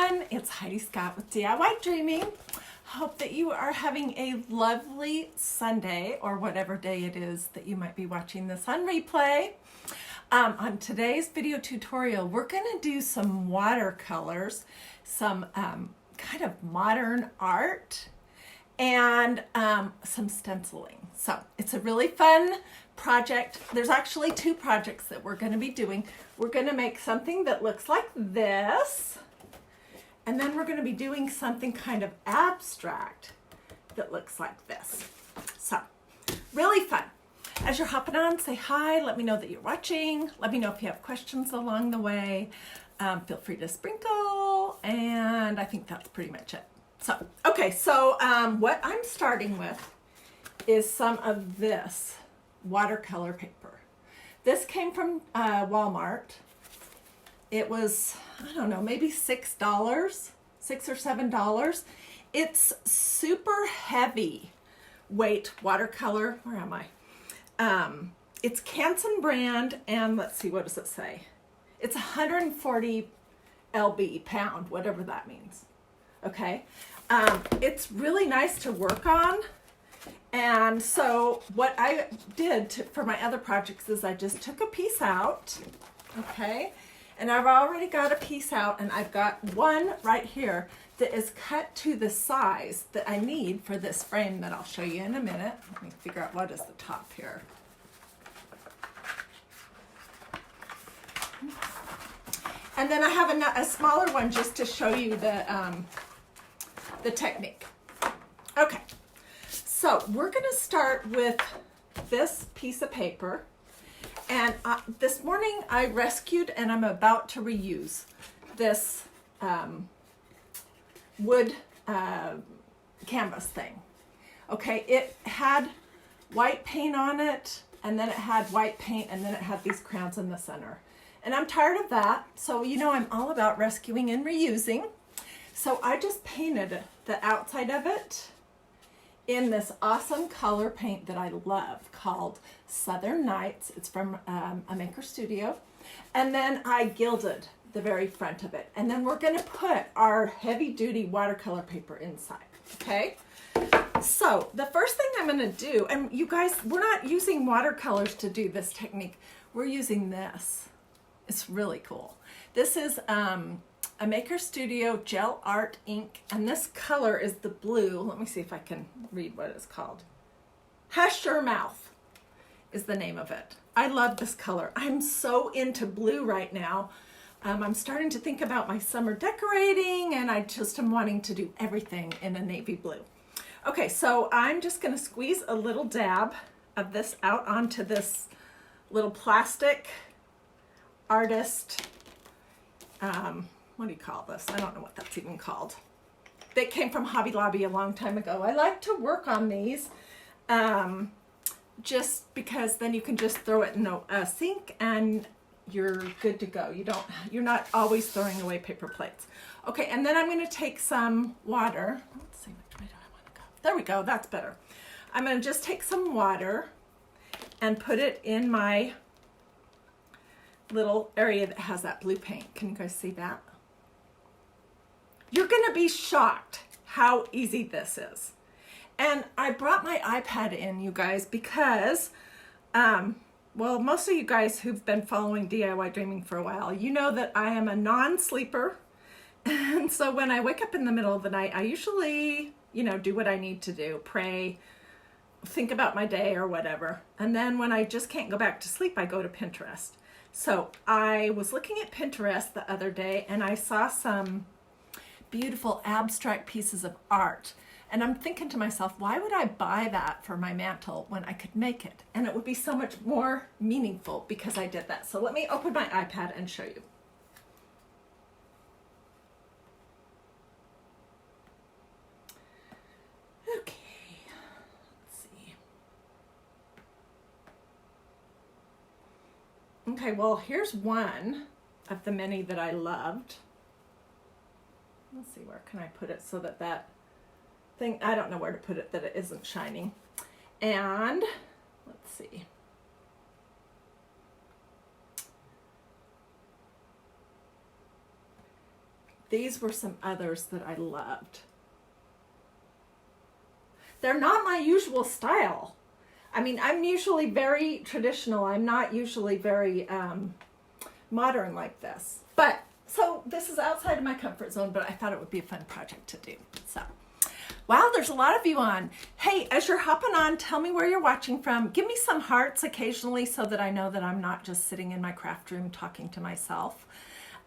everyone, it's Hiedi Scott with DIY Dreaming. Hope that you are having a lovely Sunday or whatever day it is that you might be watching this on replay. On today's video tutorial, we're going to do some watercolors, some kind of modern art, and some stenciling. So it's a really fun project. There's actually two projects that we're going to be doing. We're going to make something that looks like this, and then we're going to be doing something kind of abstract that looks like this. So really fun. As you're hopping on, say hi, let me know that you're watching, let me know if you have questions along the way. Feel free to sprinkle, and I think that's pretty much it. So, okay, so what I'm starting with is some of this watercolor paper. This came from Walmart. It was, I don't know, maybe $6, $6 or $7. It's super heavy weight watercolor. Where am I? It's Canson brand, and let's see, what does it say? It's 140 lb, pound, whatever that means. Okay, it's really nice to work on. And so what I did for my other projects is I just took a piece out, okay, and I've already got a piece out, and I've got one right here that is cut to the size that I need for this frame that I'll show you in a minute. Let me figure out what is the top here. And then I have a smaller one just to show you the technique. Okay, so we're going to start with this piece of paper. And this morning I rescued, and I'm about to reuse this wood canvas thing. Okay, it had white paint on it, and then it had white paint, and then it had these crowns in the center. And I'm tired of that, so you know I'm all about rescuing and reusing. So I just painted the outside of it in this awesome color paint that I love called Southern Nights. It's from a maker studio. And then I gilded the very front of it. And then we're gonna put our heavy duty watercolor paper inside, okay? So the first thing I'm gonna do, and you guys, we're not using watercolors to do this technique. We're using this. It's really cool. This is a Maker Studio Gel Art ink, and this color is the blue. Let me see if I can read what it's called. Hush Your Mouth is the name of it. I love this color. I'm so into blue right now. I'm starting to think about my summer decorating, and I just am wanting to do everything in a navy blue. Okay, so I'm just gonna squeeze a little dab of this out onto this little plastic artist, what do you call this? I don't know what that's even called. They came from Hobby Lobby a long time ago. I like to work on these just because then you can just throw it in a sink and you're good to go. You're not always throwing away paper plates. Okay, and then I'm going to take some water. Let's see, which way do I want to go? There we go, that's better. I'm going to just take some water and put it in my little area that has that blue paint. Can you guys see that? You're gonna be shocked how easy this is. And I brought my iPad in, you guys, because well, most of you guys who've been following DIY Dreaming for a while, you know that I am a non-sleeper. And so when I wake up in the middle of the night, I usually, you know, do what I need to do, pray, think about my day or whatever. And then when I just can't go back to sleep, I go to Pinterest. So I was looking at Pinterest the other day, and I saw some beautiful abstract pieces of art. And I'm thinking to myself, why would I buy that for my mantle when I could make it? And it would be so much more meaningful because I did that. So let me open my iPad and show you. Okay. Okay, well, here's one of the many that I loved. Let's see, where can I put it so that that thing, I don't know where to put it that it isn't shining. And let's see. These were some others that I loved. They're not my usual style. I mean, I'm usually very traditional. I'm not usually very modern like this. But, so this is outside of my comfort zone, but I thought it would be a fun project to do. So, wow, there's a lot of you on. Hey, as you're hopping on, tell me where you're watching from. Give me some hearts occasionally so that I know that I'm not just sitting in my craft room talking to myself.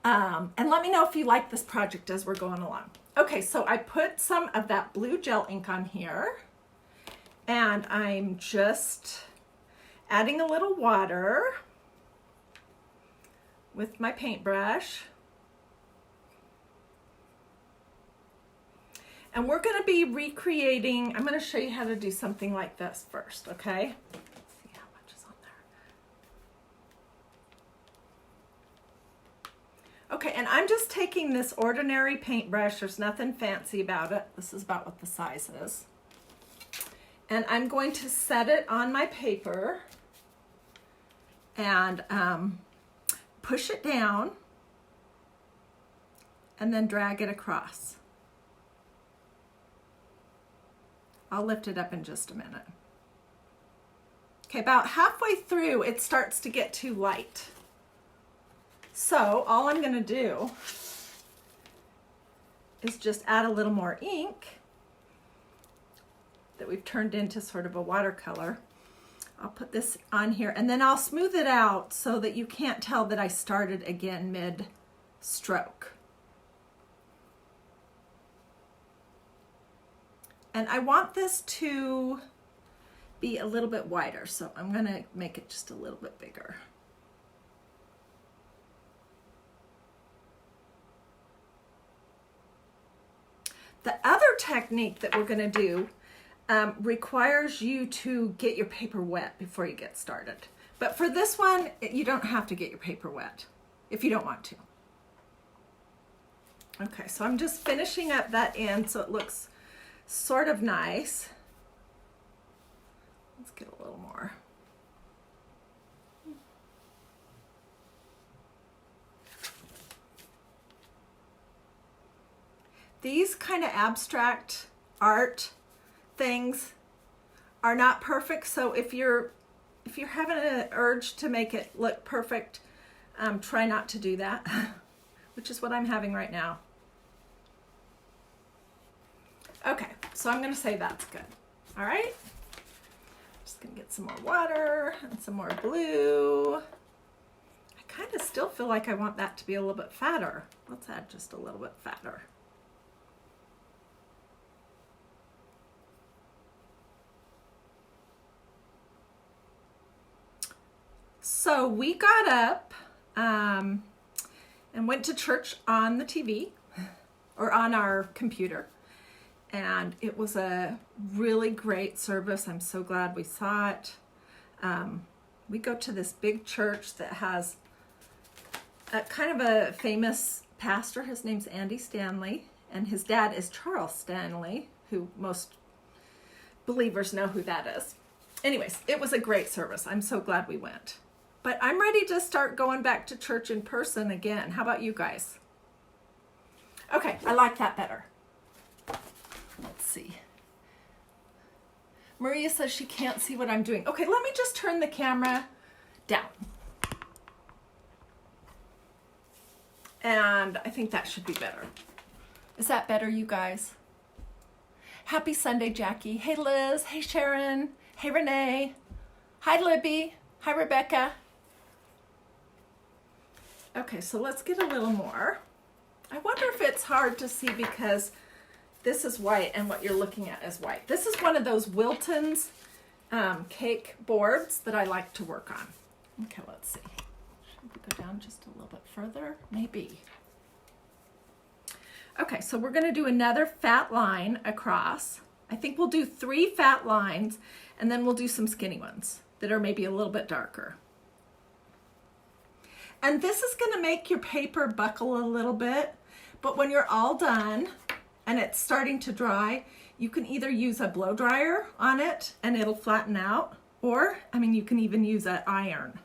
And let me know if you like this project as we're going along. Okay, so I put some of that blue gel ink on here, and I'm just adding a little water with my paintbrush. And we're going to be recreating, I'm going to show you how to do something like this first, okay? Let's see how much is on there. Okay, and I'm just taking this ordinary paintbrush. There's nothing fancy about it. This is about what the size is. And I'm going to set it on my paper and push it down and then drag it across. I'll lift it up in just a minute. Okay, about halfway through, it starts to get too light. So all I'm going to do is just add a little more ink that we've turned into sort of a watercolor. I'll put this on here and then I'll smooth it out so that you can't tell that I started again mid-stroke. And I want this to be a little bit wider, so I'm going to make it just a little bit bigger. The other technique that we're going to do requires you to get your paper wet before you get started. But for this one, you don't have to get your paper wet if you don't want to. Okay, so I'm just finishing up that end so it looks sort of nice. Let's get a little more. These kind of abstract art things are not perfect, so if you're having an urge to make it look perfect, try not to do that, which is what I'm having right now. Okay, so I'm going to say that's good. All right, just going to get some more water and some more blue. I kind of still feel like I want that to be a little bit fatter. Let's add just a little bit fatter. So we got up and went to church on the TV or on our computer. And it was a really great service. I'm so glad we saw it. We go to this big church that has a kind of a famous pastor. His name's Andy Stanley, and his dad is Charles Stanley, who most believers know who that is. Anyways, it was a great service. I'm so glad we went. But I'm ready to start going back to church in person again. How about you guys? Okay, I like that better. Let's see. Maria says she can't see what I'm doing. Okay, let me just turn the camera down. And I think that should be better. Is that better, you guys? Happy Sunday, Jackie. Hey, Liz. Hey, Sharon. Hey, Renee. Hi, Libby. Hi, Rebecca. Okay, so let's get a little more. I wonder if it's hard to see because this is white and what you're looking at is white. This is one of those Wilton's cake boards that I like to work on. Okay, let's see. Should we go down just a little bit further? Maybe. Okay, so we're going to do another fat line across. I think we'll do 3 fat lines and then we'll do some skinny ones that are maybe a little bit darker. And this is going to make your paper buckle a little bit, but when you're all done and it's starting to dry, you can either use a blow dryer on it and it'll flatten out, or, I mean, you can even use an iron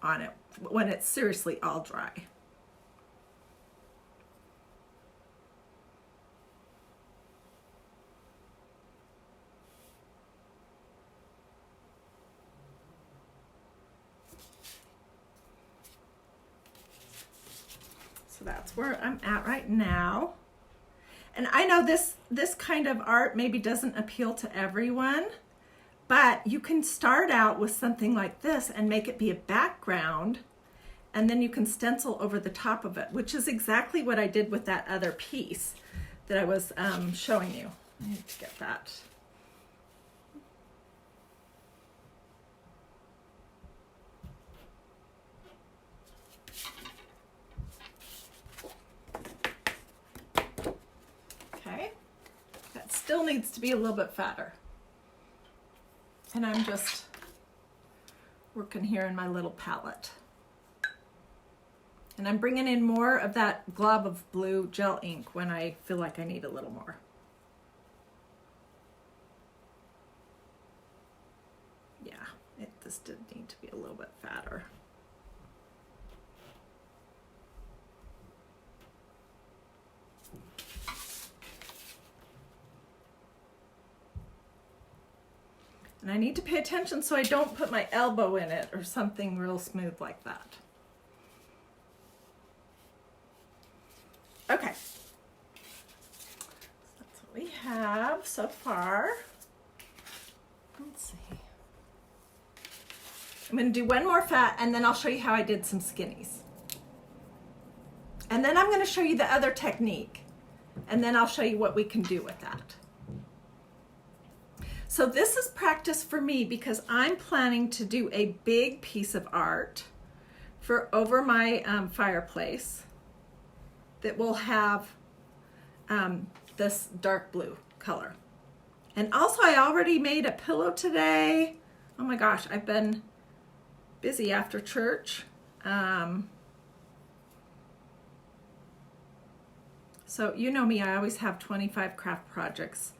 on it when it's seriously all dry. So that's where I'm at right now. And I know this kind of art maybe doesn't appeal to everyone, but you can start out with something like this and make it be a background, and then you can stencil over the top of it, which is exactly what I did with that other piece that I was showing you. I need to get that. Okay, that still needs to be a little bit fatter. And I'm just working here in my little palette. And I'm bringing in more of that glob of blue gel ink when I feel like I need a little more. Yeah, this did need to be a little bit fatter. And I need to pay attention so I don't put my elbow in it or something real smooth like that. Okay. So that's what we have so far. Let's see. I'm going to do one more fat and then I'll show you how I did some skinnies. And then I'm going to show you the other technique. And then I'll show you what we can do with that. So this is practice for me because I'm planning to do a big piece of art for over my fireplace that will have this dark blue color. And also I already made a pillow today. Oh my gosh, I've been busy after church. So you know me, I always have 25 craft projects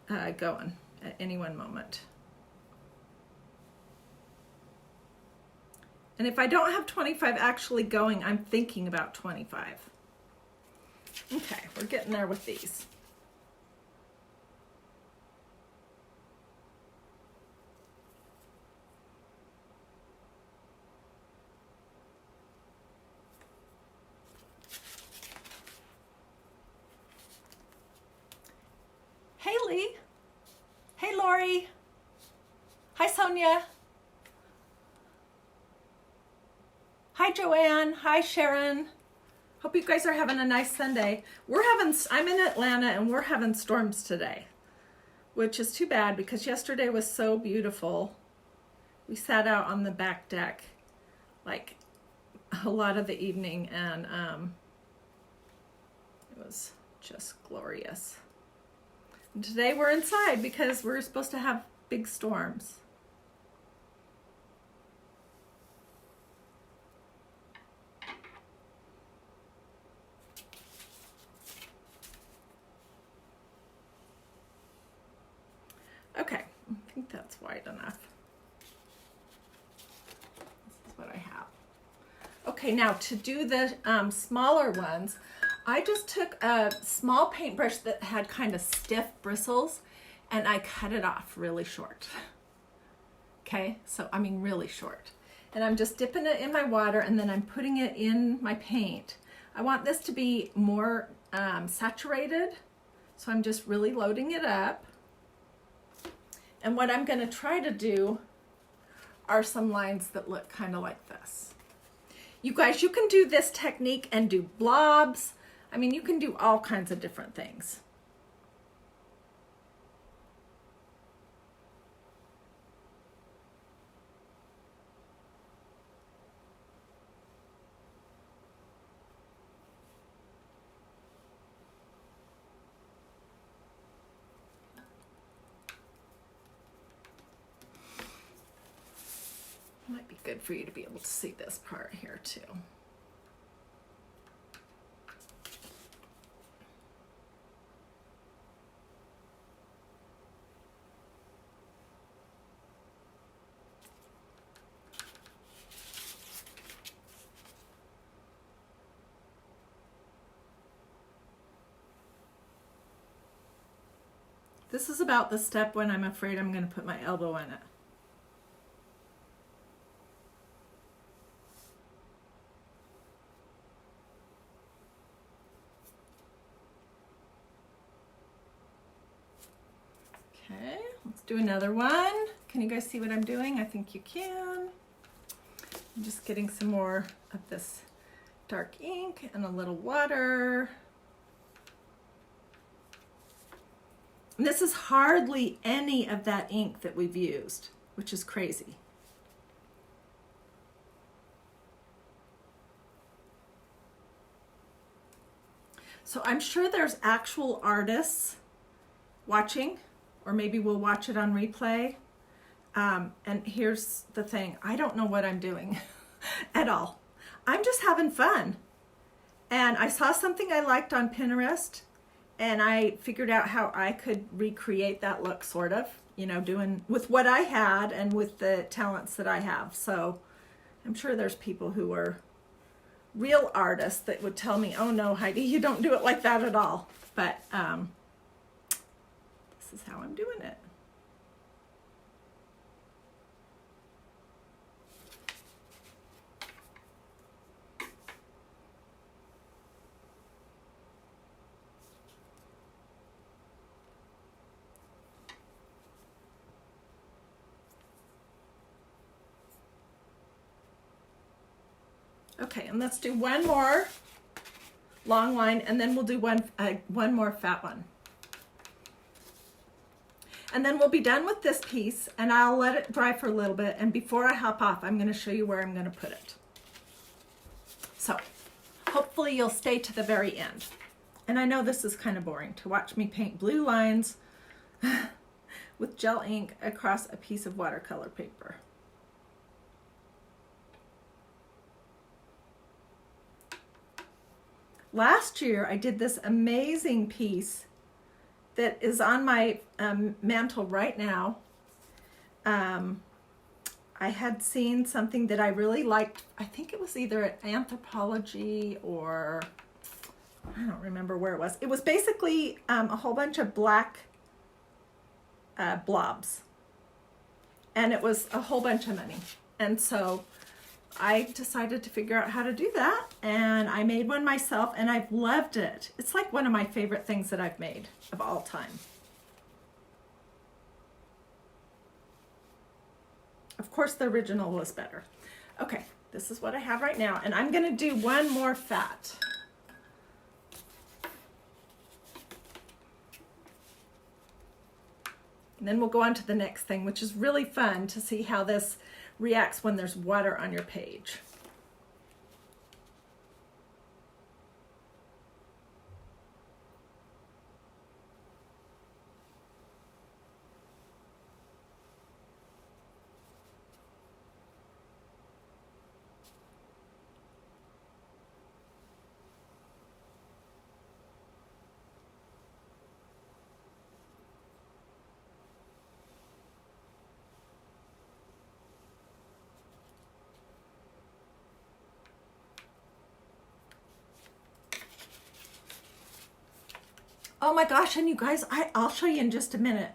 going at any one moment. And if I don't have 25 actually going, I'm thinking about 25. Okay, we're getting there with these. Hey Lee. Hey Lori. Hi Sonia. Hi Joanne. Hi Sharon. Hope you guys are having a nice Sunday. I'm in Atlanta and we're having storms today, which is too bad because yesterday was so beautiful. We sat out on the back deck like a lot of the evening and it was just glorious. And today we're inside because we're supposed to have big storms. Okay, I think that's wide enough. This is what I have. Okay, now to do the smaller ones, I just took a small paintbrush that had kind of stiff bristles and I cut it off really short. Okay, so I mean really short. And I'm just dipping it in my water and then I'm putting it in my paint. I want this to be more saturated, so I'm just really loading it up. And what I'm going to try to do are some lines that look kind of like this. You guys, you can do this technique and do blobs. I mean, you can do all kinds of different things. Might be good for you to be able to see this part here too. This is about the step when I'm afraid I'm going to put my elbow in it. Okay, let's do another one. Can you guys see what I'm doing? I think you can. I'm just getting some more of this dark ink and a little water. And this is hardly any of that ink that we've used, which is crazy. So I'm sure there's actual artists watching, or maybe we'll watch it on replay. And here's the thing, I don't know what I'm doing at all. I'm just having fun. And I saw something I liked on Pinterest, and I figured out how I could recreate that look, sort of, you know, doing with what I had and with the talents that I have. So I'm sure there's people who are real artists that would tell me, oh no, Heidi, you don't do it like that at all. But this is how I'm doing it. Okay, and let's do one more long line, and then we'll do one more fat one. And then we'll be done with this piece, and I'll let it dry for a little bit, and before I hop off, I'm going to show you where I'm going to put it. So, hopefully you'll stay to the very end. And I know this is kind of boring to watch me paint blue lines with gel ink across a piece of watercolor paper. Last year, I did this amazing piece that is on my mantle right now. I had seen something that I really liked. I think it was either Anthropology or I don't remember where it was. It was basically a whole bunch of black blobs. And it was a whole bunch of money. And so I decided to figure out how to do that, and I made one myself, and I've loved it. It's like one of my favorite things that I've made of all time. Of course, the original was better. Okay, this is what I have right now, and I'm gonna do one more fat. And then we'll go on to the next thing, which is really fun to see how this reacts when there's water on your page. Oh my gosh, and you guys, I'll show you in just a minute.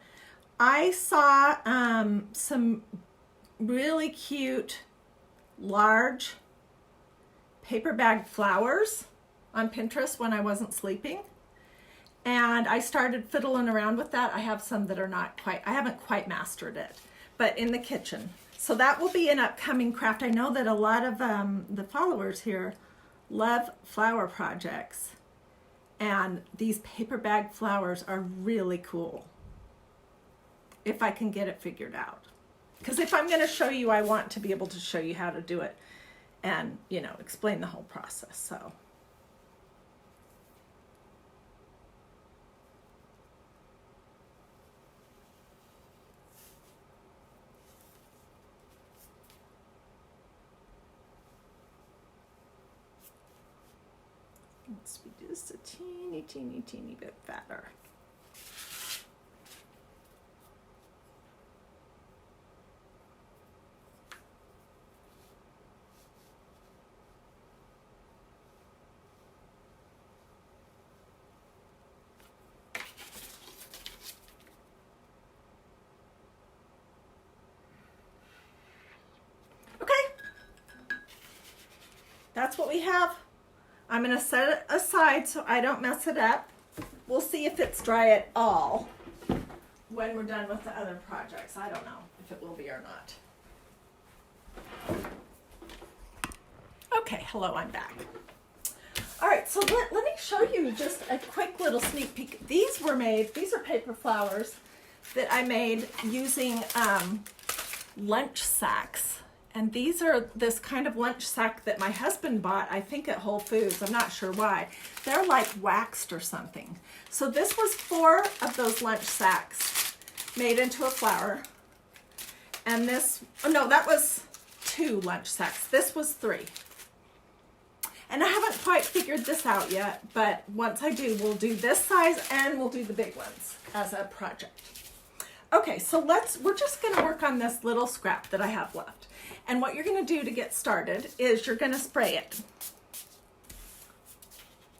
I saw some really cute, large paper bag flowers on Pinterest when I wasn't sleeping. And I started fiddling around with that. I have some that are not quite, I haven't quite mastered it, but in the kitchen. So that will be an upcoming craft. I know that a lot of the followers here love flower projects. And these paper bag flowers are really cool, if I can get it figured out. Because if I'm going to show you, I want to be able to show you how to do it and, you know, explain the whole process. So. Let's be just a teeny bit fatter. Okay, that's what we have. I'm going to set it aside so I don't mess it up. We'll see if it's dry at all when we're done with the other projects. I don't know if it will be or not. Okay, hello, I'm back. All right, so let me show you just a quick little sneak peek. These were made, these are paper flowers that I made using lunch sacks. And these are this kind of lunch sack that my husband bought, I think at Whole Foods. I'm not sure why. They're like waxed or something. So this was 4 of those lunch sacks made into a flower. And this, oh no, that was 2 lunch sacks. This was 3. And I haven't quite figured this out yet, but once I do, we'll do this size and we'll do the big ones as a project. Okay, so we're just gonna work on this little scrap that I have left. And what you're gonna do to get started is you're gonna spray it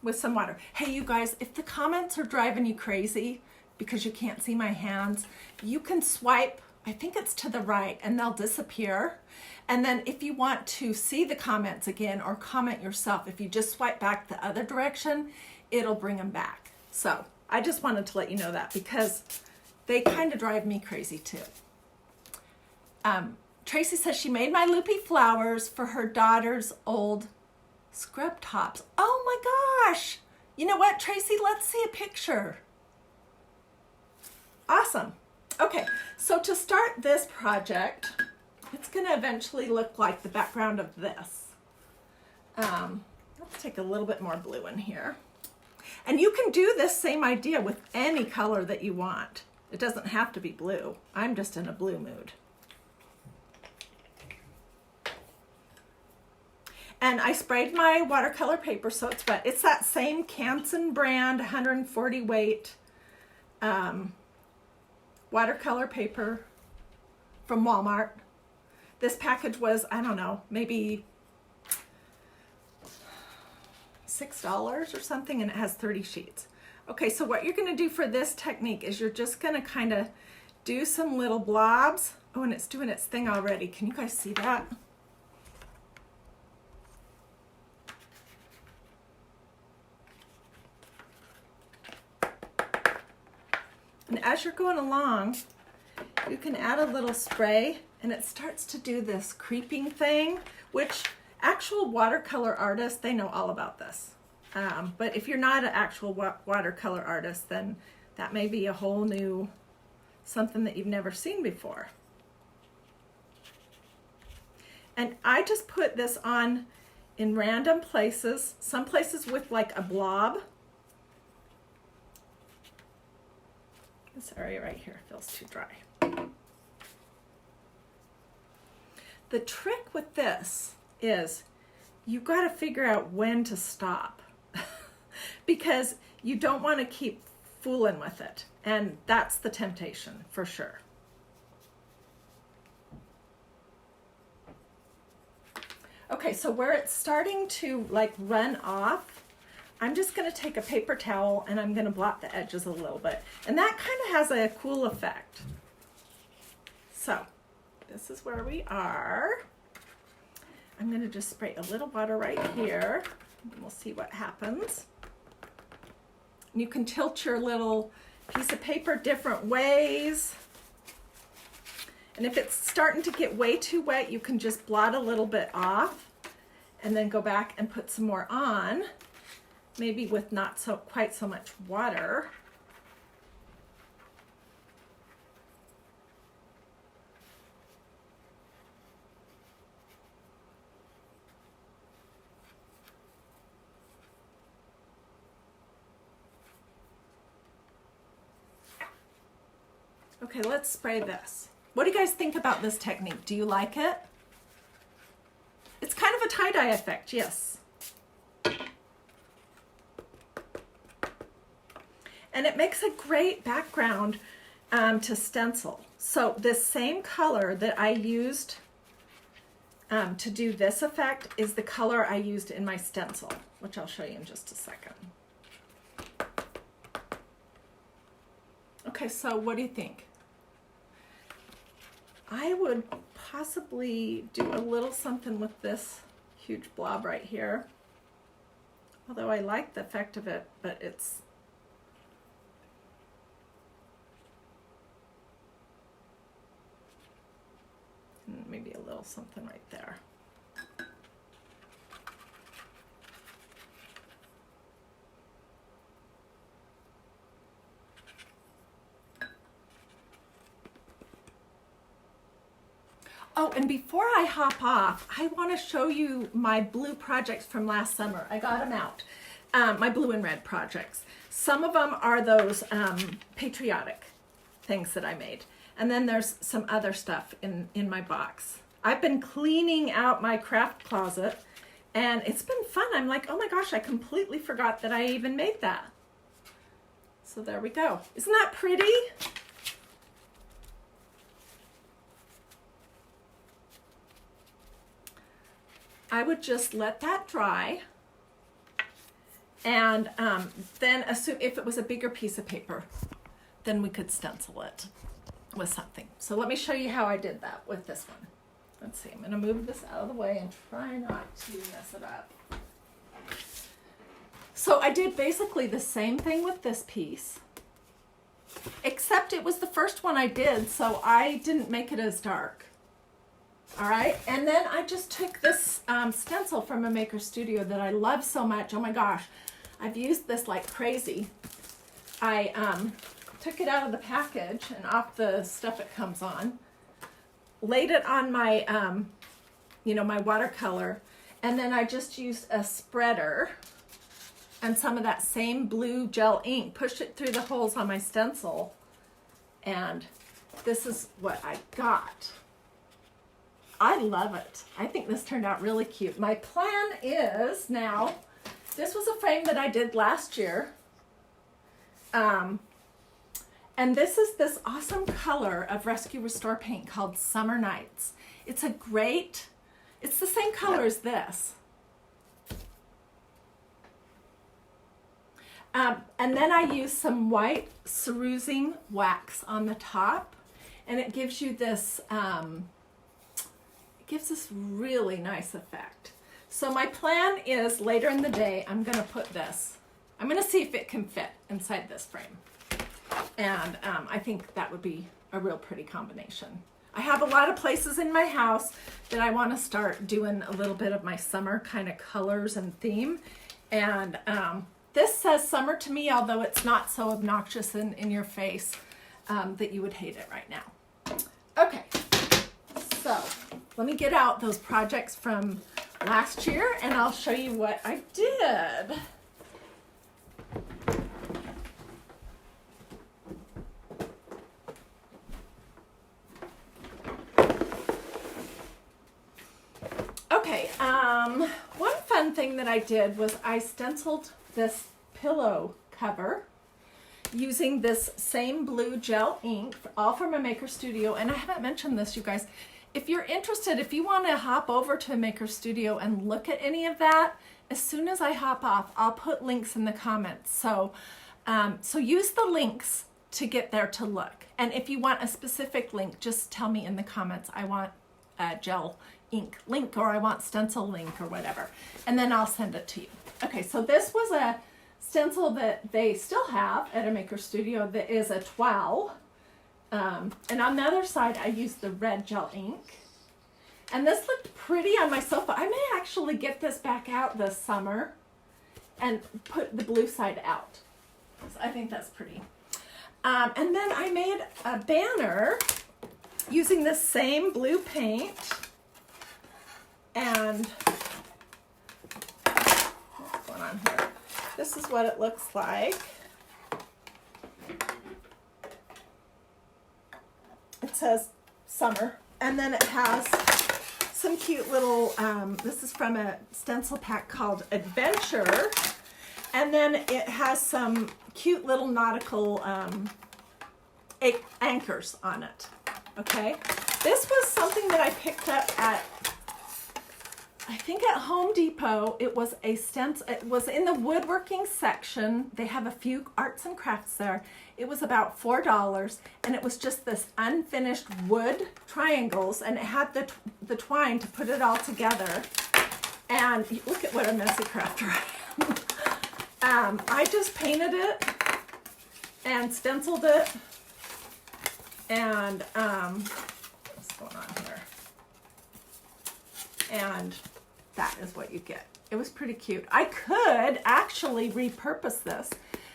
with some water. Hey, you guys, if the comments are driving you crazy because you can't see my hands, you can swipe, I think it's to the right, and they'll disappear. And then if you want to see the comments again or comment yourself, if you just swipe back the other direction, it'll bring them back. So I just wanted to let you know that because they kind of drive me crazy too. Tracy says she made my loopy flowers for her daughter's old scrub tops. Oh my gosh! You know what, Tracy? Let's see a picture. Awesome. Okay, so to start this project, it's going to eventually look like the background of this. Let's take a little bit more blue in here. And you can do this same idea with any color that you want. It doesn't have to be blue. I'm just in a blue mood. And I sprayed my watercolor paper so it's wet. It's that same Canson brand, 140 weight watercolor paper from Walmart. This package was, I don't know, maybe $6 or something, and it has 30 sheets. Okay, so what you're gonna do for this technique is you're just gonna kind of do some little blobs. Oh, and it's doing its thing already. Can you guys see that? And as you're going along, you can add a little spray and it starts to do this creeping thing, which actual watercolor artists, they know all about this. But if you're not an actual watercolor artist, then that may be a whole new something that you've never seen before. And I just put this on in random places, some places with like a blob. This area right here feels too dry. The trick with this is you've got to figure out when to stop because you don't want to keep fooling with it. And that's the temptation for sure. Okay, so where it's starting to like run off, I'm just going to take a paper towel and I'm going to blot the edges a little bit. And that kind of has a cool effect. So this is where we are. I'm going to just spray a little water right here and we'll see what happens. And you can tilt your little piece of paper different ways. And if it's starting to get way too wet, you can just blot a little bit off and then go back and put some more on. Maybe with not quite so much water. Okay, let's spray this. What do you guys think about this technique? Do you like it? It's kind of a tie-dye effect, yes. And it makes a great background to stencil. So this same color that I used to do this effect is the color I used in my stencil, which I'll show you in just a second. Okay, so what do you think? I would possibly do a little something with this huge blob right here. Although I like the effect of it, but it's And maybe a little something right there. Oh, and before I hop off, I want to show you my blue projects from last summer. I got them out. My blue and red projects. Some of them are those patriotic things that I made. And then there's some other stuff in my box. I've been cleaning out my craft closet, and it's been fun. I'm like, oh my gosh, I completely forgot that I even made that. So there we go. Isn't that pretty? I would just let that dry, and then assume if it was a bigger piece of paper, then we could stencil it with something. So let me show you how I did that with this one. Let's see, I'm going to move this out of the way and try not to mess it up. So I did basically the same thing with this piece, except it was the first one I did, so I didn't make it as dark. All right, and then I just took this stencil from a Maker Studio that I love so much. Oh my gosh, I've used this like crazy. I took it out of the package and off the stuff it comes on, laid it on my, my watercolor, and then I just used a spreader and some of that same blue gel ink, pushed it through the holes on my stencil, and this is what I got. I love it. I think this turned out really cute. My plan is now, this was a frame that I did last year. And this is this awesome color of Rescue Restore paint called Summer Nights. It's the same color as this. And then I use some white cerusing wax on the top, and it gives you this, gives this really nice effect. So my plan is later in the day, I'm going to put this. I'm going to see if it can fit inside this frame. And I think that would be a real pretty combination. I have a lot of places in my house that I want to start doing a little bit of my summer kind of colors and theme. And this says summer to me, although it's not so obnoxious in your face that you would hate it right now. Okay, so let me get out those projects from last year and I'll show you what I did. Okay, one fun thing that I did was I stenciled this pillow cover using this same blue gel ink, all from a Maker Studio. And I haven't mentioned this, you guys. If you're interested, if you want to hop over to a Maker Studio and look at any of that, as soon as I hop off, I'll put links in the comments. So, so use the links to get there to look. And if you want a specific link, just tell me in the comments, I want a gel ink link, or I want stencil link, or whatever. And then I'll send it to you. Okay, so this was a stencil that they still have at a Maker Studio that is a toile. And on the other side, I used the red gel ink. And this looked pretty on my sofa. I may actually get this back out this summer and put the blue side out. So I think that's pretty. And then I made a banner using this same blue paint. And what's going on here? This is what it looks like. It says summer, and then it has some cute little, this is from a stencil pack called Adventure, and then it has some cute little nautical anchors on it, okay? This was something that I picked up at, I think at Home Depot. It was a stencil, it was in the woodworking section. They have a few arts and crafts there. It was about $4, and it was just this unfinished wood triangles, and it had the twine to put it all together. And look at what a messy crafter I am. I just painted it and stenciled it, and what's going on here? And that is what you get. It was pretty cute. I could actually repurpose this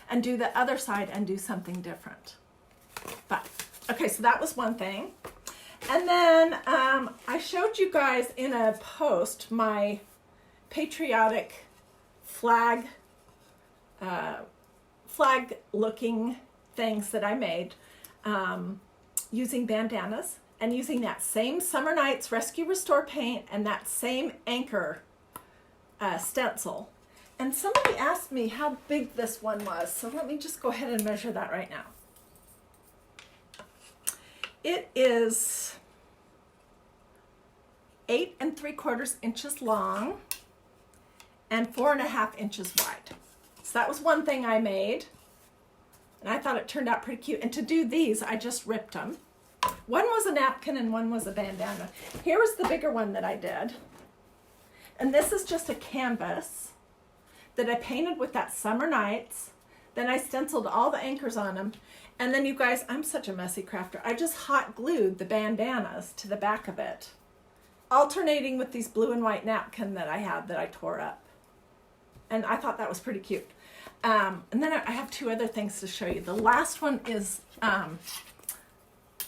and do the other side and do something different. But, okay, so that was one thing. And then I showed you guys in a post my patriotic flag looking things that I made using bandanas and using that same Summer Nights Rescue Restore paint and that same anchor stencil. And somebody asked me how big this one was, so let me just go ahead and measure that right now. It is 8 3/4 inches long and 4.5 inches wide. So that was one thing I made, and I thought it turned out pretty cute. And to do these, I just ripped them. One was a napkin and one was a bandana. Here was the bigger one that I did. And this is just a canvas that I painted with that Summer Nights. Then I stenciled all the anchors on them. And then you guys, I'm such a messy crafter. I just hot glued the bandanas to the back of it, alternating with these blue and white napkin that I had that I tore up. And I thought that was pretty cute. And then I have two other things to show you. The last one is, well,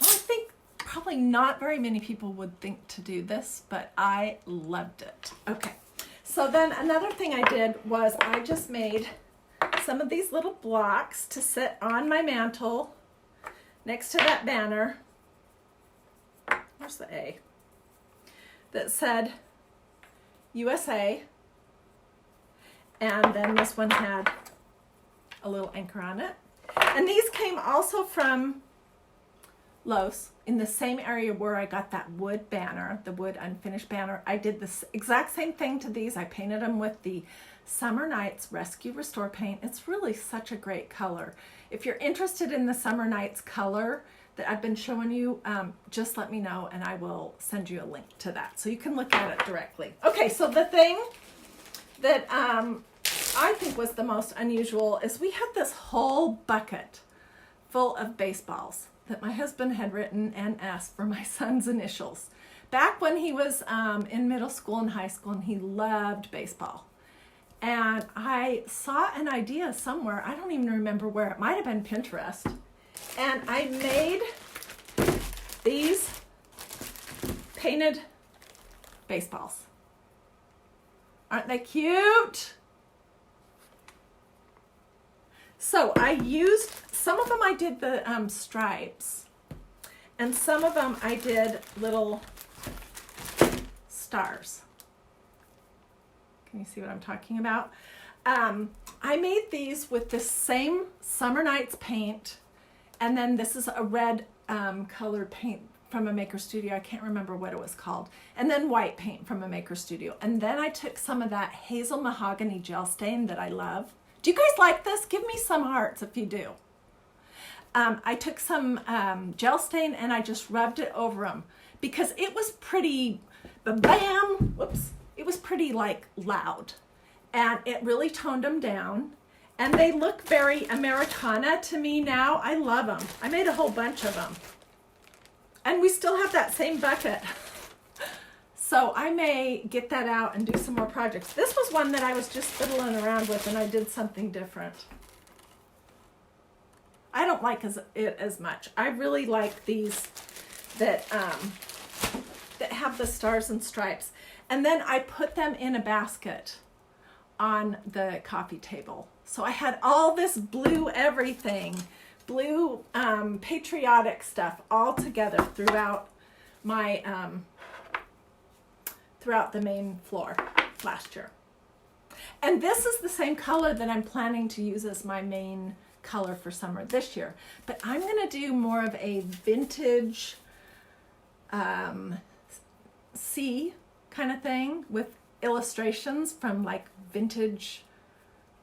I think probably not very many people would think to do this, but I loved it. Okay, so then another thing I did was I just made some of these little blocks to sit on my mantle next to that banner. Where's the A? That said USA. And then this one had a little anchor on it. And these came also from Lowe's, in the same area where I got that wood banner, the wood unfinished banner. I did this exact same thing to these. I painted them with the Summer Nights Rescue Restore paint. It's really such a great color. If you're interested in the Summer Nights color that I've been showing you, just let me know and I will send you a link to that so you can look at it directly. Okay, so the thing that I think was the most unusual is we had this whole bucket full of baseballs that my husband had written and asked for my son's initials back when he was in middle school and high school, and he loved baseball. And I saw an idea somewhere, I don't even remember where, it might have been Pinterest, and I made these painted baseballs. Aren't they cute? So I used, some of them I did the stripes, and some of them I did little stars. Can you see what I'm talking about? I made these with the same Summer Nights paint, and then this is a red colored paint from a maker studio. I can't remember what it was called. And then white paint from a maker studio. And then I took some of that hazel mahogany gel stain that I love. Do you guys like this? Give me some hearts if you do. I took some gel stain and I just rubbed it over them because it was pretty, bam, whoops. It was pretty like loud, and it really toned them down. And they look very Americana to me now. I love them. I made a whole bunch of them. And we still have that same bucket. So I may get that out and do some more projects. This was one that I was just fiddling around with and I did something different. I don't like it as much. I really like these that have the stars and stripes. And then I put them in a basket on the coffee table. So I had all this blue everything, blue patriotic stuff all together throughout my throughout the main floor last year. And this is the same color that I'm planning to use as my main color for summer this year. But I'm gonna do more of a vintage sea kind of thing with illustrations from like vintage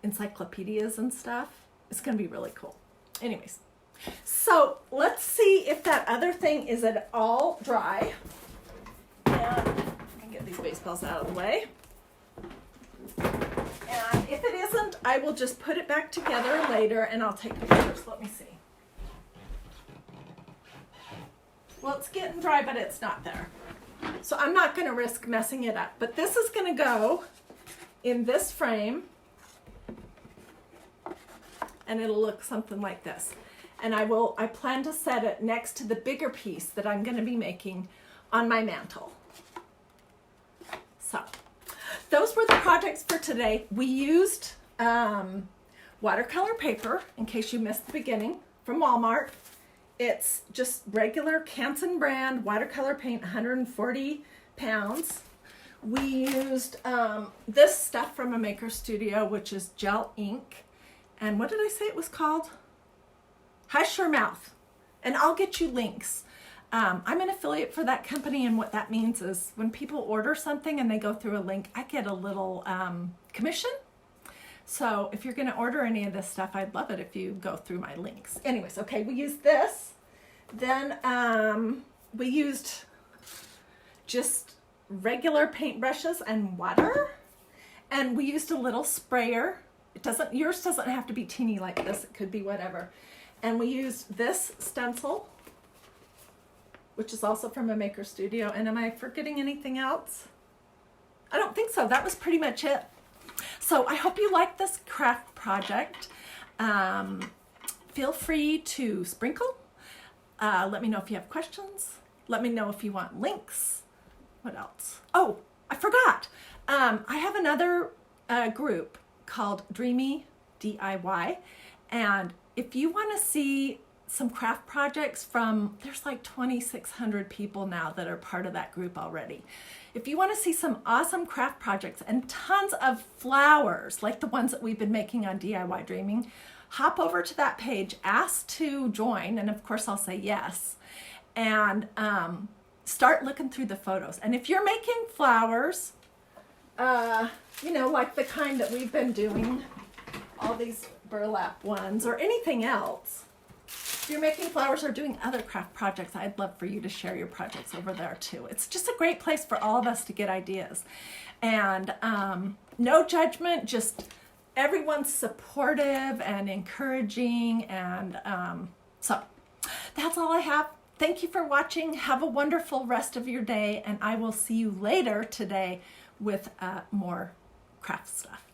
encyclopedias and stuff. It's gonna be really cool. Anyways, so let's see if that other thing is at all dry. And I can get these baseballs out of the way. And if it isn't, I will just put it back together later and I'll take pictures. Let me see. Well, it's getting dry, but it's not there. So I'm not going to risk messing it up, but this is going to go in this frame, and it'll look something like this. And I plan to set it next to the bigger piece that I'm going to be making on my mantle. So those were the projects for today. We used watercolor paper, in case you missed the beginning, from Walmart. It's just regular Canson brand watercolor paint, 140 pounds. We used this stuff from a maker studio, which is gel ink. And what did I say it was called? Hush Your Mouth. And I'll get you links. I'm an affiliate for that company, and what that means is when people order something and they go through a link, I get a little commission. So if you're going to order any of this stuff, I'd love it if you go through my links. Anyways, okay, we used this. Then we used just regular paintbrushes and water. And we used a little sprayer. Yours doesn't have to be teeny like this. It could be whatever. And we used this stencil, which is also from a maker studio. And am I forgetting anything else? I don't think so. That was pretty much it. So I hope you like this craft project. Feel free to sprinkle. Let me know if you have questions. Let me know if you want links. What else? Oh, I forgot. I have another group called Dreamy DIY. And if you want to see some craft projects there's like 2,600 people now that are part of that group already. If you want to see some awesome craft projects and tons of flowers, like the ones that we've been making on DIY Dreaming, hop over to that page, ask to join, and of course I'll say yes, and start looking through the photos. And if you're making flowers, you know, like the kind that we've been doing, all these burlap ones, or anything else, if you're making flowers or doing other craft projects, I'd love for you to share your projects over there too. It's just a great place for all of us to get ideas. And no judgment, just everyone's supportive and encouraging. And so that's all I have. Thank you for watching. Have a wonderful rest of your day, and I will see you later today with more craft stuff.